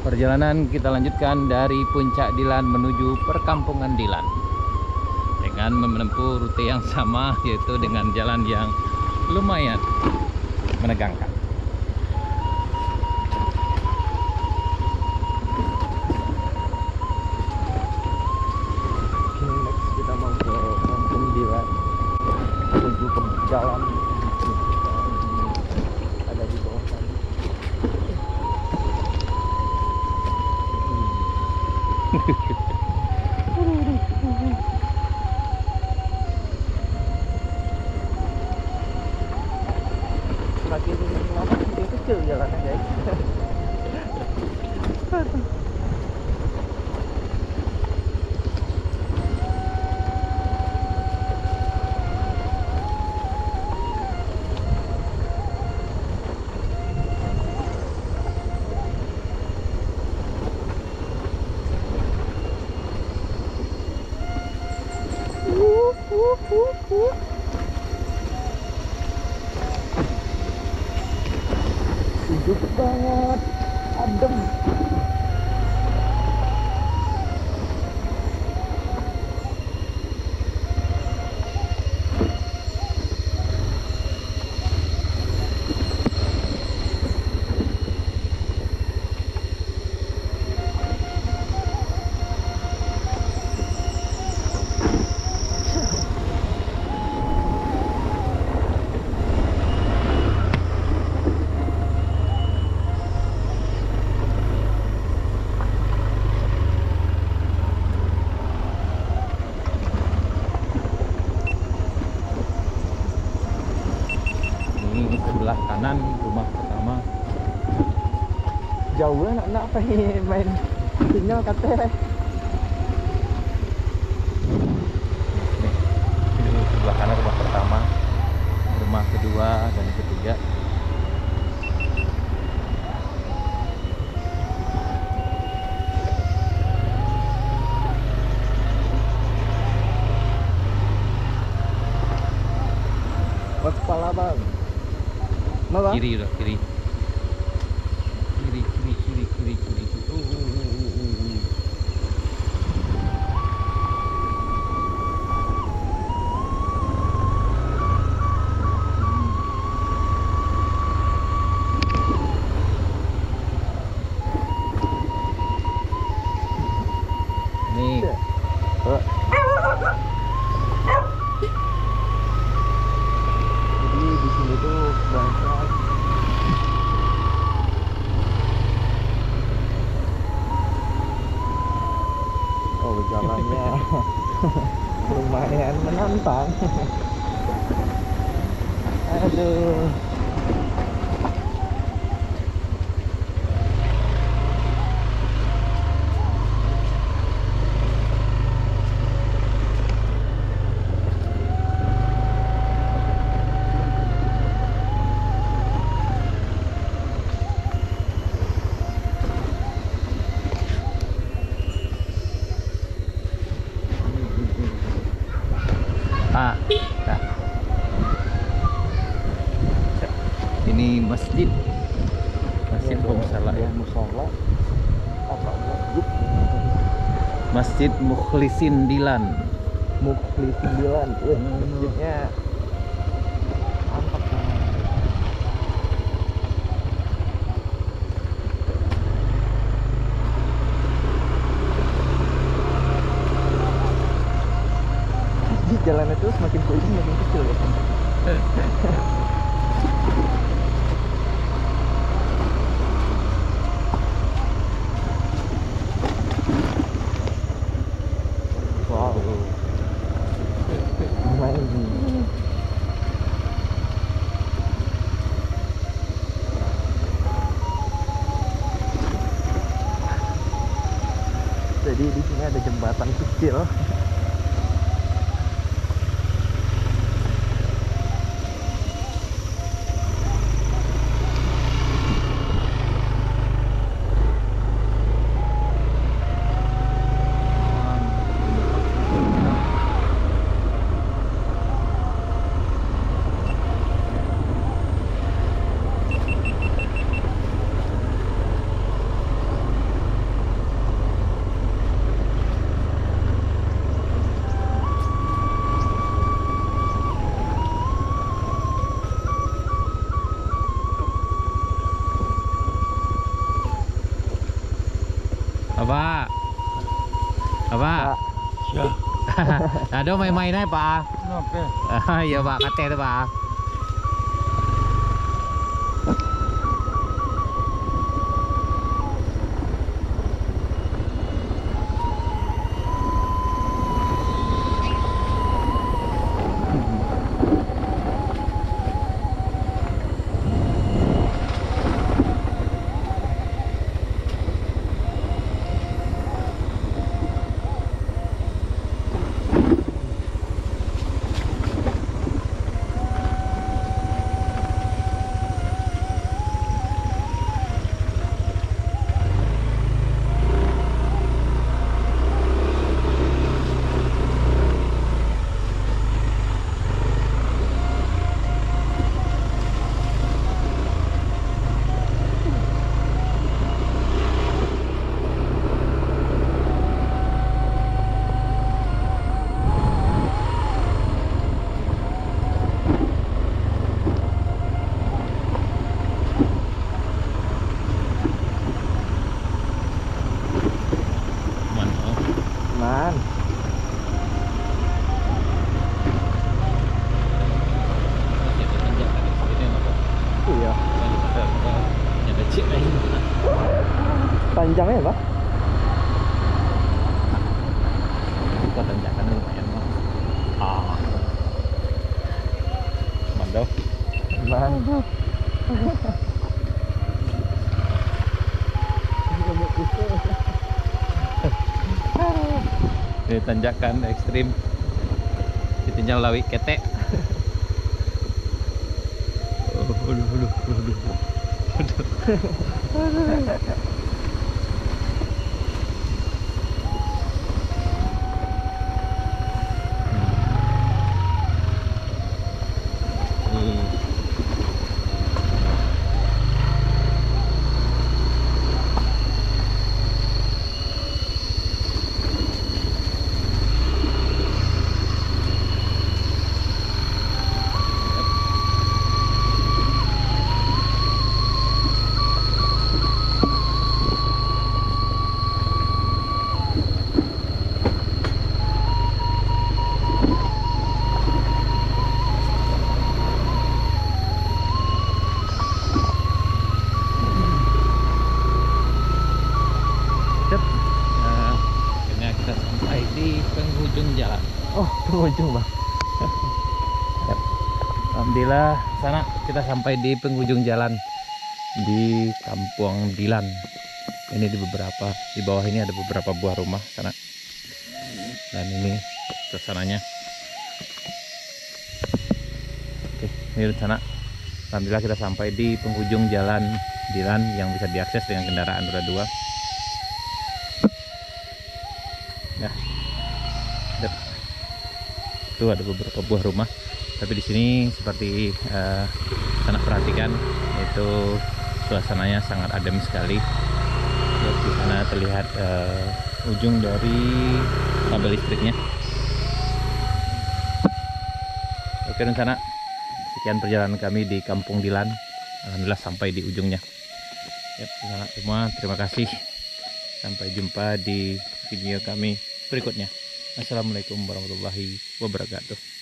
Perjalanan kita lanjutkan dari Puncak Dilan menuju Perkampungan Dilan dengan menempuh rute yang sama, yaitu dengan jalan yang lumayan menegangkan. Next kita mau ke Kampung Dilan, menuju ke jalan ada di bawah sana. Semakin lama semakin kecil jalannya, guys. Sejuk banget, adem. Ini sebelah kanan rumah pertama. Jauh anak-anak pengen main sinyal katanya. Ini sebelah kanan rumah pertama, rumah kedua dan ketiga. Kepala bang. Mana? Kiri udah kiri. Kiri. Nih, Jadi di sini tuh banyak jalannya lumayan menantang. Aduh. nah. Ini masjid Musola ya. Musola apa masjid? Masjid Mukhlisin Dilan. Mukhlisin Dilan. Masjidnya mantap banget. Di jalan itu semakin ke ujung makin kecil ya. Wow. Amazing. Jadi di sini ada jembatan kecil. Apa? Apa? Siap. Ada main-mainnya Pak. Oke. Iya Pak, kate itu Pak. Man. Iya. Panjangnya Pak? Kita tanjakan lumayan Pak. Mantap. Mantap. Ini tanjakan ekstrim. Ditinggal lawi ketek. Akhirnya kita sampai di penghujung jalan. Oh, pengunjung Bang. Alhamdulillah, sana kita sampai di penghujung jalan di Kampung Dilan. Ini di bawah ini ada beberapa buah rumah sana. Dan ini kesananya. Oke, ini rencana. Alhamdulillah kita sampai di penghujung jalan Dilan yang bisa diakses dengan kendaraan roda 2. Nah, itu ada beberapa buah rumah. Tapi di sini seperti Sanak perhatikan, itu suasananya sangat adem sekali. Di sana terlihat ujung dari kabel listriknya. Oke rencana, sekian perjalanan kami di Kampung Dilan. Alhamdulillah sampai di ujungnya. Yap, rencana semua terima kasih. Sampai jumpa di video kami berikutnya. Assalamualaikum warahmatullahi wabarakatuh.